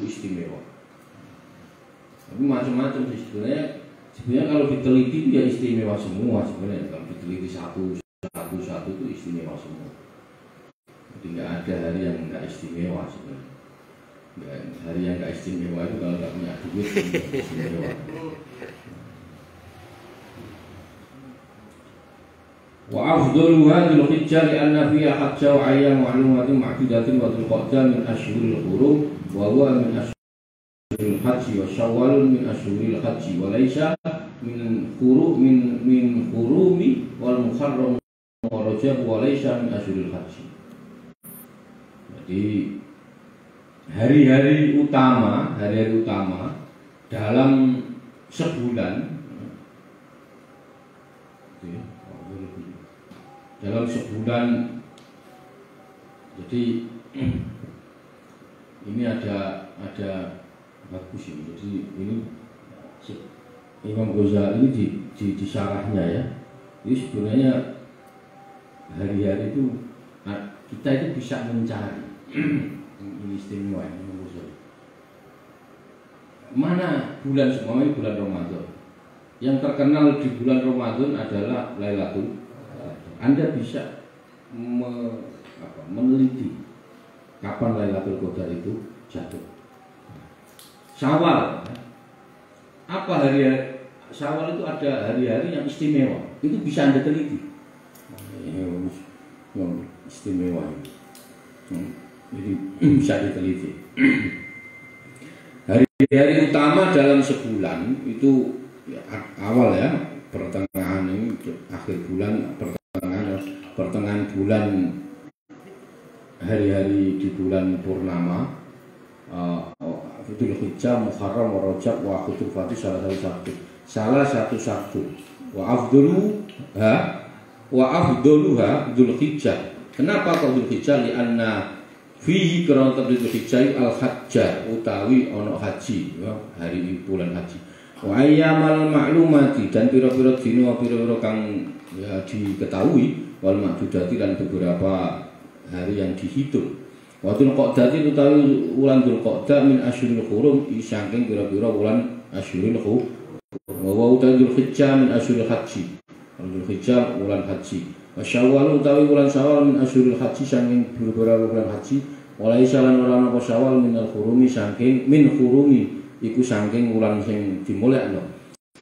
istimewa. Tapi macam-macam sih sebenarnya kalau diteliti dia istimewa semua sebenarnya. Kalau diteliti satu itu istimewa semua. Jadi nggak ada hari yang nggak istimewa sebenarnya. Hari yang nggak istimewa itu kalau nggak punya duit istimewa. Wa afdaluha dzulhijjah li'anna fiha hajja wa ayyam ma'lumatin ma'dudatin wa dzulqa'dah min ashhuril hurum wa huwa min ashhuril hajji wa syawal min ashhuril hajji wa laisa min hurumi wal muharram wa rajab wa laisa min ashhuril hajji. Jadi hari-hari utama dalam sebulan jadi ini ada bagus ini. Jadi ini Imam Ghazali di syarahnya ya. Ini sebenarnya hari-hari itu kita itu bisa mencari ini istimewa Imam Ghazali. Mana bulan semuanya bulan Ramadan. Yang terkenal di bulan Ramadan adalah Lailatul. Anda bisa meneliti kapan Lailatul Qadar itu jatuh. Syawal, apa hari Syawal itu ada hari-hari yang istimewa. Itu bisa Anda teliti. Yang istimewa ini. Jadi bisa diteliti. Hari-hari utama dalam sebulan itu ya, awal ya, pertengahan ini, akhir bulan, pertengahan bulan, hari-hari di bulan purnama, Dzulhijjah, Muharram, Rajab, wa Akhirul Fatih salah satu Sabtu. Wa afdaluha Dzulhijjah. Kenapa kok Dzulhijjah? Li'anna fihi karena Dzulhijjah al-hajjah utawi ono haji, ya, hari bulan haji. Wa ayyamal ma'lumati dan pira-pira dina pira-pira kang ya diketahui wal ma'dudati dan beberapa hari yang dihitung. Wa dzulqa'dati utawi wulan dzulqa'dah min asyhuril hurum saking pira-pira wulan asyhuril hurum. Wa utawi dzulhijjah min asyhuril haji. Dzulhijjah wulan haji. Wa syawal utawi wulan syawal min asyhuril haji saking pira-pira wulan haji. Wa laisa lan ora ana syawal min al-hurumi saking min hurumi iku saking wulan sing dimulekno.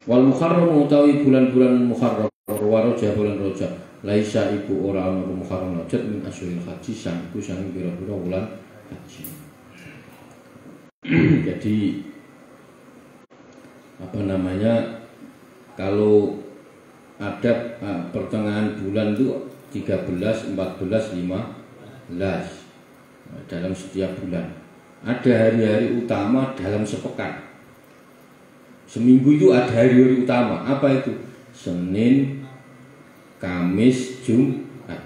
Wal muharram utawi bulan-bulan muharram wa rajab bulan rajab. Laisa iku ora ana muharram rajab min asyuril haji saking saking pira-pira wulan haji. Jadi apa namanya, kalau ada pertengahan bulan itu 13, 14, 15 dalam setiap bulan. Ada hari-hari utama dalam sepekan. Seminggu itu ada hari-hari utama. Apa itu? Senin, Kamis, Jumat.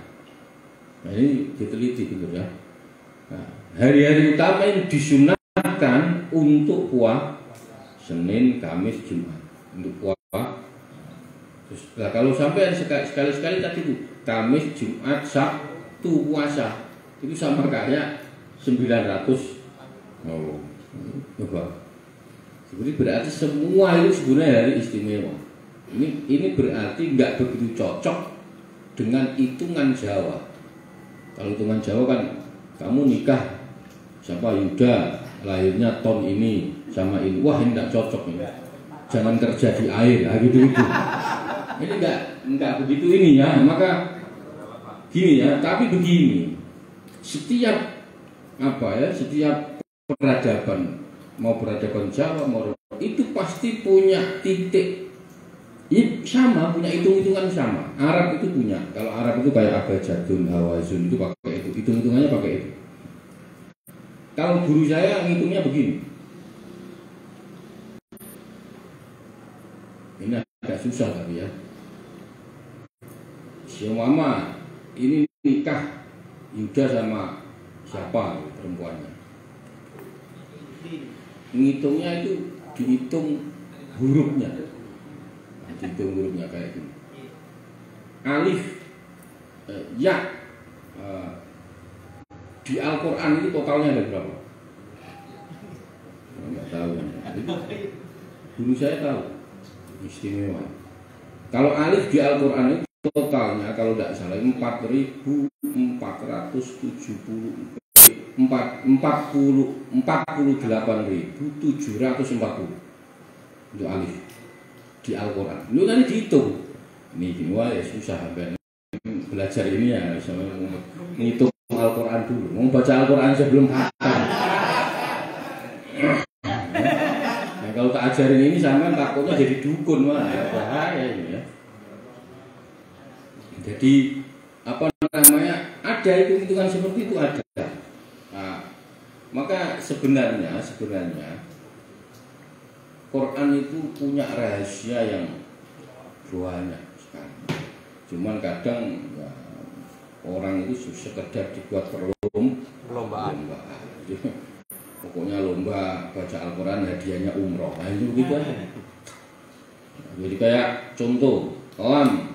Nah, ini diteliti gitu ya. Nah, hari-hari utama ini disunahkan untuk puasa. Senin, Kamis, Jumat untuk puasa. Terus, nah, kalau sampai sekali-sekali tadi itu Kamis, Jumat, Sabtu puasa, itu sama kayak 900. Oh, coba. Sebenarnya berarti semua itu sebenarnya hari istimewa. Ini berarti nggak begitu cocok dengan hitungan Jawa. Kalau hitungan Jawa kan kamu nikah siapa Yuda, lahirnya tahun ini sama ini, wah ini nggak cocok ini. Jangan kerja di air, gitu. Ini nggak begitu ini ya. Maka gini ya. Tapi begini, setiap peradaban, mau peradaban Jawa mau itu pasti punya titik sama, punya hitung-hitungan sama. Arab itu punya, kalau Arab itu kayak abjadun, hawazun itu pakai itu, hitung-hitungannya pakai itu. Kalau guru saya ngitungnya begini. Ini agak susah tapi ya. Si mama ini nikah Yuda sama siapa perempuannya? Ngitungnya itu dihitung hurufnya. Dihitung hurufnya kayak gini. Alif, ya. Di Al-Quran itu totalnya ada berapa? tahu. Dulu saya tahu istimewa. Kalau alif di Al-Quran itu totalnya kalau tidak salah 48.740 itu alif di Al-Quran. Lu kan dihitung. Ini wah ya susah belajar ini ya, sama ngitung Al-Quran dulu. Mau baca Al-Quran sebelum hafal. Nah, kalau tak ajarin ini sampai takutnya jadi dukun, wah bahaya ini ya. Jadi apa namanya, ada hitung-hitungan seperti itu ada. Nah, maka sebenarnya Quran itu punya rahasia yang banyak sekali. Cuman kadang ya, orang itu sekedar dibuat perlombaan. Pokoknya lomba baca Al-Quran hadiahnya umroh. Nah itu gitu aja. Jadi kayak contoh lam,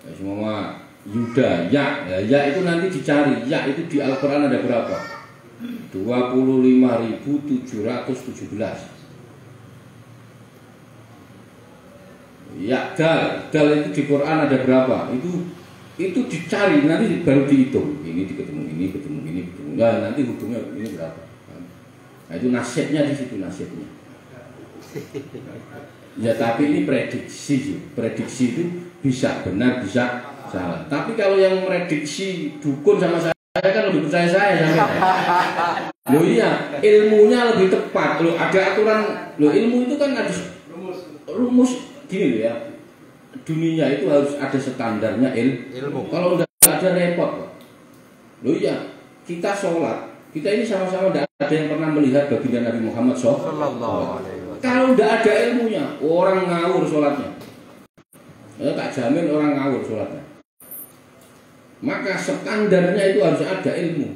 ya, semua Yuda, ya itu nanti dicari. Ya itu di Al-Quran ada berapa? 25.717. Ya dal itu di Quran ada berapa? Itu dicari, nanti baru dihitung. Ini ketemu ini. Nah, nanti hutungnya ini berapa? Nah, itu nasibnya di situ nasibnya. Ya tapi ini prediksi itu bisa benar bisa salah. Tapi kalau yang prediksi dukun sama saya kan lebih percaya saya sama. Loh iya, ilmunya lebih tepat. Loh ada aturan. Loh ilmu itu kan ada rumus gini loh ya. Dunia itu harus ada standarnya ilmu. Kalau enggak ada repot. Loh iya, kita sholat. Kita ini sama-sama tidak ada yang pernah melihat baginda Nabi Muhammad SAW. Kalau tidak ada ilmunya, orang ngawur sholatnya. Ya, tak jamin orang ngawur sholatnya. Maka standarnya itu harus ada ilmu.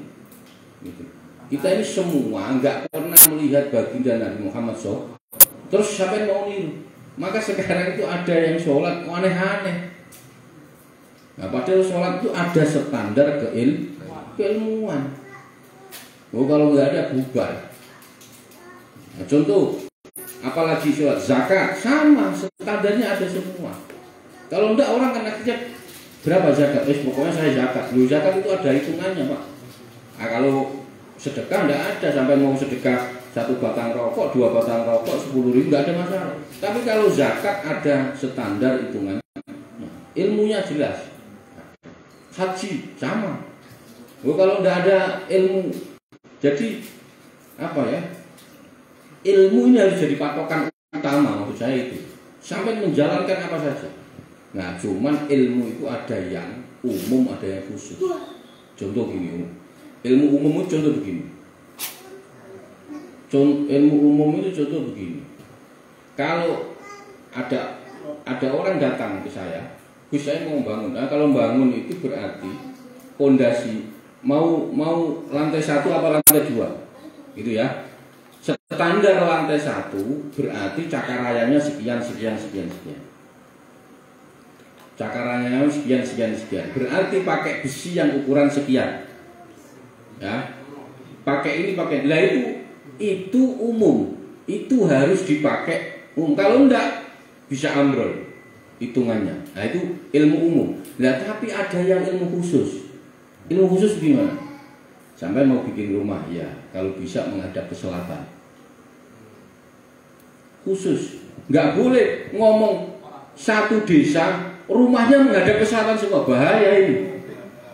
Gitu. Kita ini semua nggak pernah melihat baginda Nabi Muhammad SAW. Terus siapa yang mau niru? Maka sekarang itu ada yang sholat aneh-aneh. Nah, padahal sholat itu ada standar keilmuan. Oh kalau nggak ada bubar. Nah, contoh, apalagi sholat zakat sama standarnya ada semua. Kalau enggak orang kan akhirnya berapa zakat? Pokoknya saya zakat. Lu zakat itu ada hitungannya pak. Nah, kalau sedekah enggak ada sampai mau sedekah 1 batang rokok, 2 batang rokok, 10.000 enggak ada masalah. Tapi kalau zakat ada standar hitungannya. Nah, ilmunya jelas. Haji sama. Oh kalau enggak ada ilmu. Jadi apa ya? Ilmu ini harus jadi patokan utama untuk saya itu. Sampai menjalankan apa saja. Nah, cuman ilmu itu ada yang umum, ada yang khusus. Contoh gini, ilmu umum itu contoh begini. Ilmu umum itu contoh begini. Kalau ada orang datang ke saya, Gus saya mau bangun. Nah, kalau bangun itu berarti pondasi. Mau lantai 1 apa lantai 2 gitu ya. Standar lantai 1 berarti cakarayanya sekian. Cakarayanya sekian. Berarti pakai besi yang ukuran sekian. Ya. Pakai lah itu umum. Itu harus dipakai umum. Kalau enggak bisa ambrol hitungannya. Nah itu ilmu umum. Nah tapi ada yang ilmu khusus. Ilmu khusus gimana? Sampai mau bikin rumah, ya kalau bisa menghadap ke selatan. Khusus, nggak boleh ngomong satu desa rumahnya menghadap ke selatan semua, bahaya ini.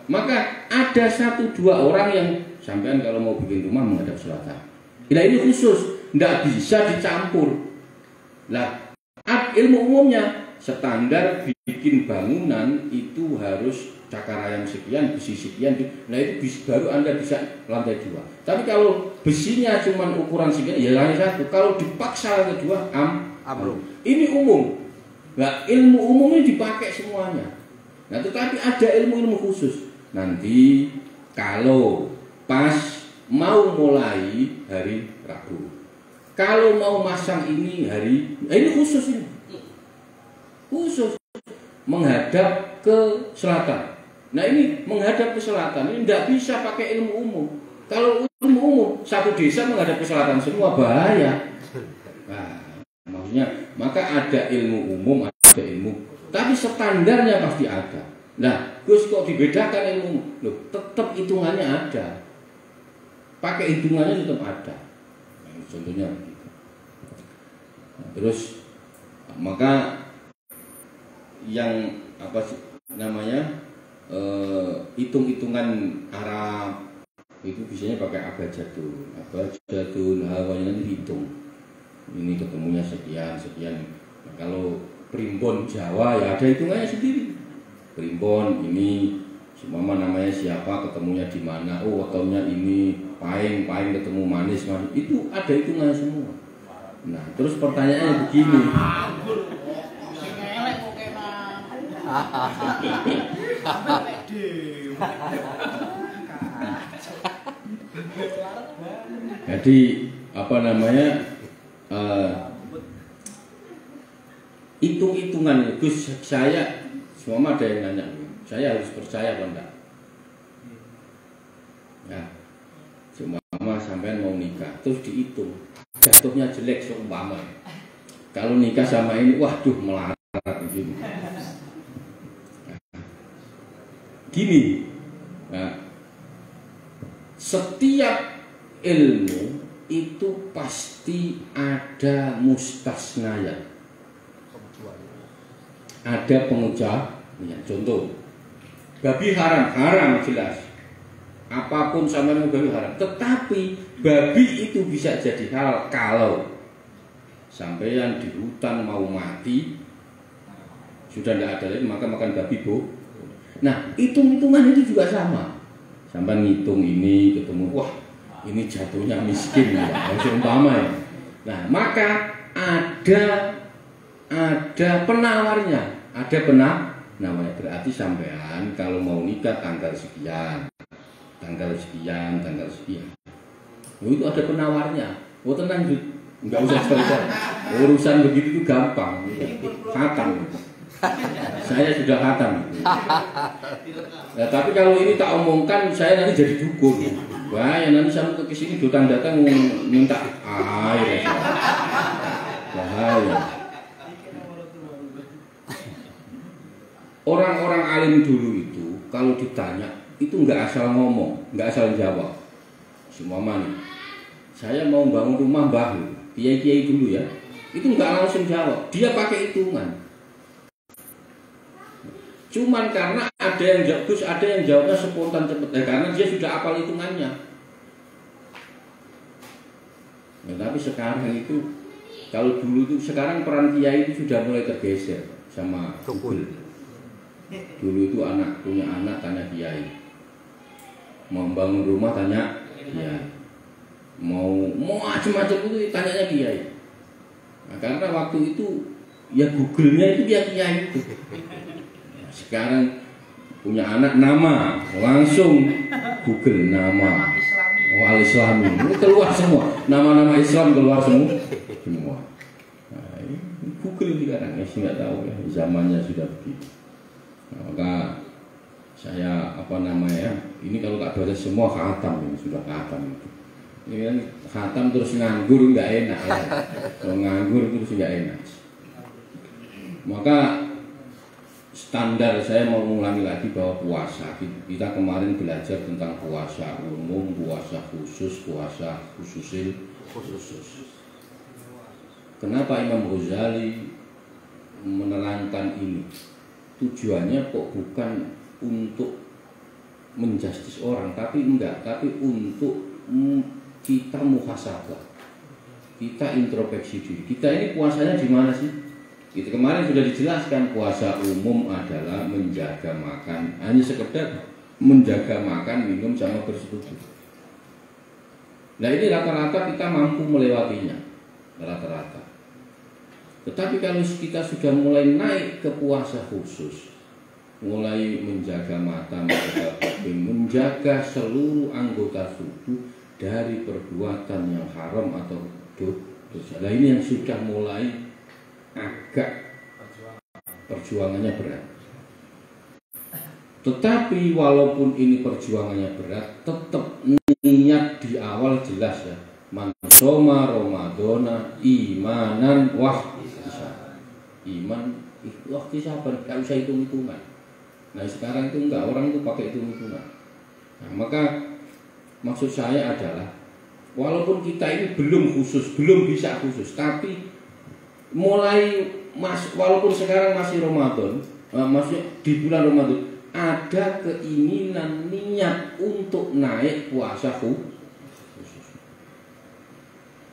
Maka ada 1-2 orang yang sampean kalau mau bikin rumah menghadap selatan. Nah ini khusus, nggak bisa dicampur. Nah ilmu umumnya standar bikin bangunan itu harus cakarayam sekian, besi sekian. Nah itu baru Anda bisa lantai 2. Tapi kalau besinya cuma ukuran sekian, ya lantai 1. Kalau dipaksa lantai 2, ambruk. Ini umum. Nah ilmu umum ini dipakai semuanya. Nah tetapi ada ilmu-ilmu khusus. Nanti kalau pas mau mulai hari Rabu, kalau mau masang ini ini khusus ini. Khusus menghadap ke selatan. Nah ini menghadap ke selatan ini tidak bisa pakai ilmu umum. Kalau ilmu umum, satu desa menghadap ke selatan semua bahaya. Nah, maksudnya, maka ada ilmu umum, ada ilmu, tapi standarnya pasti ada. Nah, Gus kok dibedakan ilmu? Loh, tetap hitungannya ada. Pakai hitungannya tetap ada. Nah, contohnya begitu. Nah, terus maka yang apa sih namanya hitung-hitungan Arab itu biasanya pakai abjadul hawanya dihitung. Ini ketemunya sekian. Nah, kalau primbon Jawa ya ada hitungannya sendiri. Primbon ini semua namanya siapa, ketemunya di mana, oh wetonnya ini, paing ketemu manis, itu ada hitungannya semua. Nah, terus pertanyaannya begini. Jadi apa namanya hitung-hitungan Gus, saya semua ada yang nanya, saya harus percaya apa enggak? Ya, semua sampai mau nikah terus dihitung jatuhnya jelek seumpama. Kalau nikah sama ini, waduh melarat begini. Gini, nah, setiap ilmu itu pasti ada mustasnaya, ada pengecualian. Contoh, babi haram jelas. Apapun sama dengan babi haram. Tetapi babi itu bisa jadi halal kalau sampeyan di hutan mau mati sudah tidak ada lagi, maka makan babi Nah, hitung-hitungan itu juga sama. Sampai ngitung ini ketemu, wah ini jatuhnya miskin ya, umpama ya. Nah, maka ada penawarnya, namanya berarti sampean kalau mau nikah tanggal sekian. Oh, itu ada penawarnya. Oh tenang, nggak usah cerita. Urusan begitu itu gampang, khatam. Saya sudah khatam. Nah, tapi kalau ini tak omongkan, saya nanti jadi dukun. Bahaya, nanti saya ke sini datang minta air. Bahaya. Orang-orang alim dulu itu kalau ditanya itu nggak asal ngomong, nggak asal jawab. Semua mana? Saya mau bangun rumah baru, kiai dulu ya. Itu nggak langsung jawab, dia pakai hitungan. Cuman karena ada yang jawab, ada yang jawabnya spontan cepet, karena dia sudah hafal hitungannya. Nah, tapi sekarang itu, kalau dulu itu, sekarang peran kiai itu sudah mulai tergeser sama Google. Dulu itu punya anak tanya kiai, mau bangun rumah tanya kiai, mau macam-macam itu tanyanya kiai. Nah, karena waktu itu ya Google-nya itu dia kiai itu. Sekarang punya anak nama, langsung Google nama Al-Islami, ini keluar semua, nama-nama Islam keluar semua. Nah, Google sekarang ya, saya nggak tahu ya, zamannya sudah begitu. Nah, maka saya ini kalau tak baca semua khatam, ini sudah khatam itu. Ini kan khatam terus nganggur nggak enak ya. Kalau nganggur terus nggak enak. Maka standar, saya mau mengulangi lagi bahwa puasa, kita kemarin belajar tentang puasa umum, puasa khusus. Kenapa Imam Ghazali menerangkan ini? Tujuannya kok bukan untuk menjustis orang, tapi untuk kita muhasabah, kita introspeksi diri. Kita ini puasanya di mana sih? Itu kemarin sudah dijelaskan, puasa umum adalah menjaga makan, hanya sekedar menjaga makan, minum, sama bersetubuh. Nah, ini rata-rata kita mampu melewatinya, rata-rata. Tetapi kalau kita sudah mulai naik ke puasa khusus, mulai menjaga mata, menjaga kuping, menjaga seluruh anggota tubuh dari perbuatan yang haram atau dosa. Nah, ini yang sudah mulai agak perjuangannya berat. Tetapi walaupun ini perjuangannya berat, tetap niat di awal jelas ya. Man soma Ramadana imanan wahtisaban. Iman wahtisaban, enggak usah hitung-hitungan. Nah sekarang itu enggak, orang itu pakai hitung-hitungan. Nah, maka maksud saya adalah walaupun kita ini belum khusus, belum bisa khusus, tapi mulai walaupun sekarang masih Ramadan, maksudnya di bulan Ramadan ada keinginan niat untuk naik puasa khusus.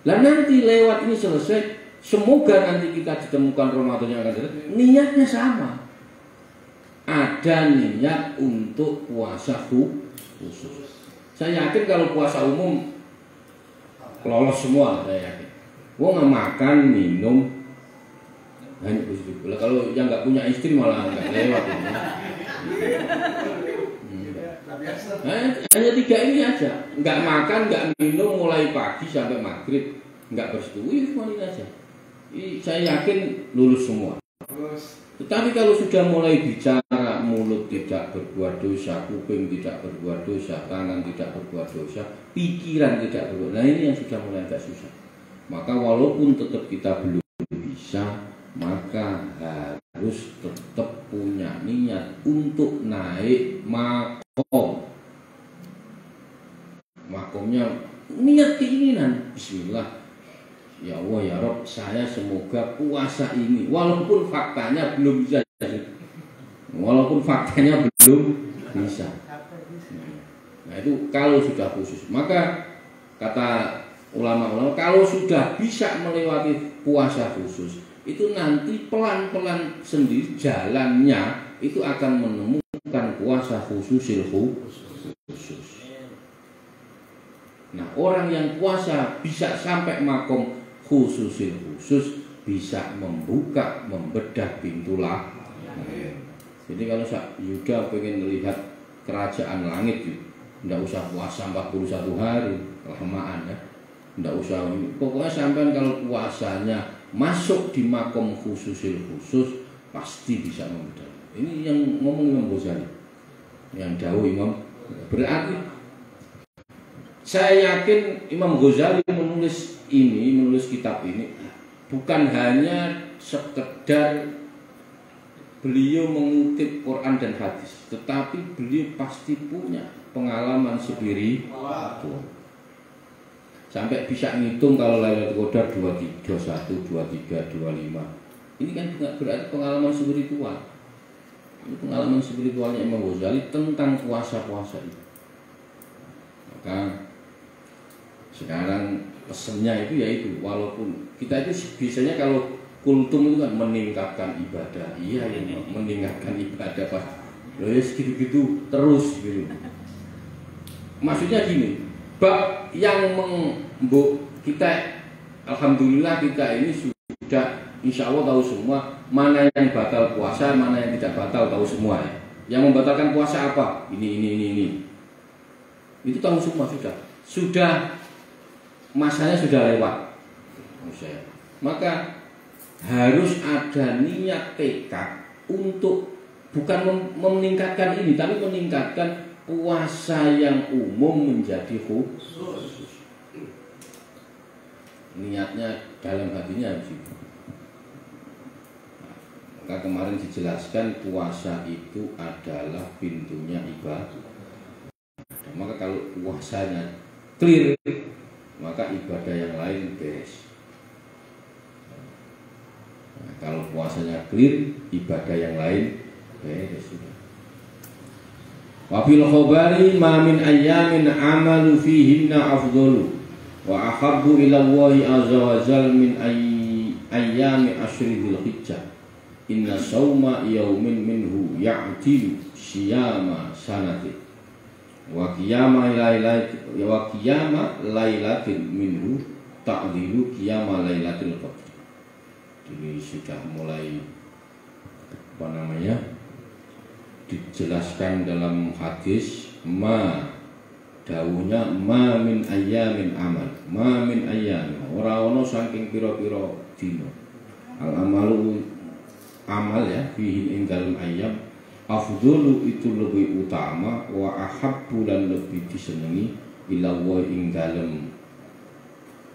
Lah nanti lewat ini selesai, semoga nanti kita ditemukan Ramadan yang akan datang, niatnya sama. Ada niat untuk puasa khusus. Saya yakin kalau puasa umum lolos semua, saya yakin. Nggak makan, minum, hanya khusus. Kalau yang nggak punya istri malah nggak lewat. Hanya 3 ini aja. Nggak makan, nggak minum mulai pagi sampai maghrib, nggak bersetubuh, cuma ini aja. Saya yakin lulus semua. Tetapi kalau sudah mulai bicara, mulut tidak berbuat dosa, kuping tidak berbuat dosa, tangan tidak berbuat dosa, pikiran tidak berbuat, nah ini yang sudah mulai agak susah. Maka walaupun tetap kita belum bisa, maka harus tetap punya niat untuk naik makom. Makomnya niat keinginan, bismillah. Ya Allah ya Rob, saya semoga puasa ini walaupun faktanya belum bisa. Walaupun faktanya belum bisa. Nah itu kalau sudah khusus. Maka kata ulama-ulama, kalau sudah bisa melewati puasa khusus, itu nanti pelan-pelan sendiri jalannya itu akan menemukan puasa khusus. Nah orang yang puasa bisa sampai makom khusus bisa membuka, membedah pintu lah. Jadi kalau Yuda pengen melihat kerajaan langit, tidak usah puasa 41 hari, kelamaan ya. Tidak usah, pokoknya sampai kalau puasanya masuk di makom khusus pasti bisa membedah. Ini yang ngomong Imam Ghazali, yang jauh Imam. Berarti saya yakin Imam Ghazali menulis kitab ini bukan hanya sekedar beliau mengutip Quran dan hadis, tetapi beliau pasti punya pengalaman spiritual. Sampai bisa ngitung kalau Lailatul Qadar 21, 23, 25. Ini kan berarti pengalaman spiritual. Ini pengalaman spiritualnya Imam Ghazali tentang puasa-puasa itu. Maka sekarang pesennya itu yaitu walaupun kita itu biasanya kalau kultum itu kan meningkatkan ibadah, iya ya, meningkatkan ibadah pas loh ya segitu-gitu terus gitu. Maksudnya gini, bab yang kita alhamdulillah kita ini sudah insya Allah tahu semua mana yang batal puasa, mana yang tidak batal tahu semua ya. Yang membatalkan puasa apa? Ini. Itu tahu semua sudah masanya sudah lewat. Maka harus ada niat tekad untuk bukan meningkatkan ini, tapi meningkatkan puasa yang umum menjadi khusus. Niatnya dalam hatinya harus itu. Maka kemarin dijelaskan puasa itu adalah pintunya ibadah. Maka kalau puasanya clear, maka ibadah yang lain beres. Nah, kalau puasanya clear, ibadah yang lain beres sudah. Wa fil khabari ma min ayyamin amalu fihinna afdalu wa ahabbu ila Allah azza wa jalla min ayyami ashri dzil hijjah. Inna sauma yaumin minhu ya'tilu siyama sanati wa qiyama lailatin minhu ta'dilu qiyama lailatil qadr. Jadi sudah mulai dijelaskan dalam hadis dawuhnya ma min ayyamin amal, ma min ayyamin ora ono saking pira-pira dina al amalu amal ya fihi ing dalem ayyam afdhulu itu lebih utama wa ahabbu dan lebih disenangi ilawa ing dalem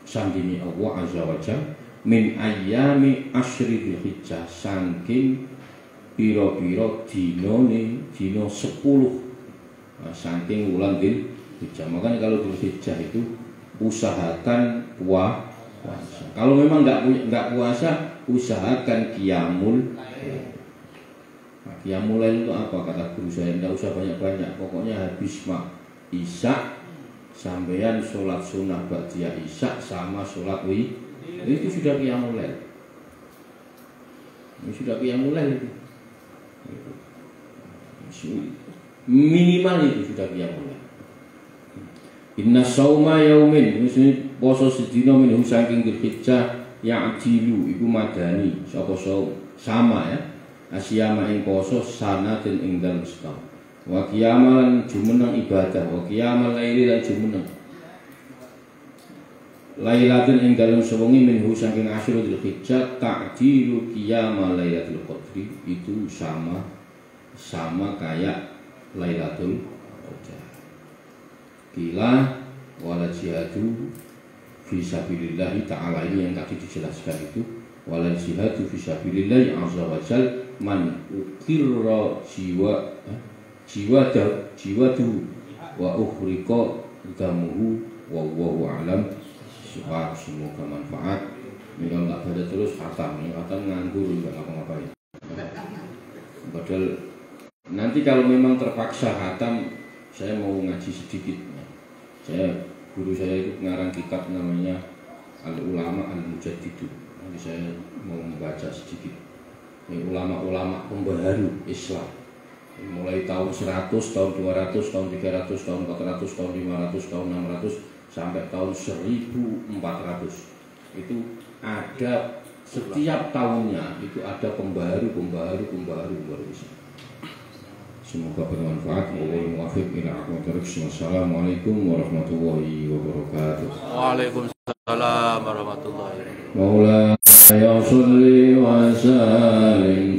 sandini Allah azza wa jalla min ayyami asyri dzulhijjah saking pira-pira dinane dina 10 saking wulan dzulhijjah. Makanya kalau dzulhijjah itu usahakan puasa. Kalau memang nggak puasa, usahakan qiyamul. Qiyamul itu apa kata guru saya? Nggak usah banyak-banyak. Pokoknya habis isya sampeyan sholat sunnah ba'diyah isya sama sholat itu sudah qiyamul. Ini sudah qiyamul itu. Minimal itu sudah qiyamul. Inna sauma yaumin, maksudnya poso sedina minhum saking dzulhijjah ya'dilu iku madani sapa sama ya. Asyama ing poso sanatin ing dalem setahun. Wa qiyamalan jumeneng ibadah, wa qiyamal laili lan jumeneng. Lailatin ing dalem sewengi minhu saking asyru dzulhijjah ta'dilu qiyamal lailatul qadri itu sama kayak Lailatul Qadar. Kila wala jihadu fisabilillah ta'ala, ini yang tadi dijelaskan itu wala jihadu fisabilillah azza wa jal man ukirra jiwadu wa ukhriqa damuhu wallahu a'lam. Semoga manfaat. Ini kalau nggak pada terus khatam nganggur nggak ngapa-ngapain. Padahal nanti kalau memang terpaksa khatam, saya mau ngaji sedikit. Guru saya itu pengarang kitab namanya Al-Ulama Al-Mujaddidu. Nanti saya mau membaca sedikit. Ini ulama-ulama pembaharu Islam. Mulai tahun 100, tahun 200, tahun 300, tahun 400, tahun 500, tahun 600 sampai tahun 1400. Itu ada setiap tahunnya itu ada pembaharu Islam. Semoga bermanfaat. Wassalamualaikum warahmatullahi wabarakatuh. Waalaikumsalam warahmatullahi wabarakatuh. Maulana ya sholli wa sallim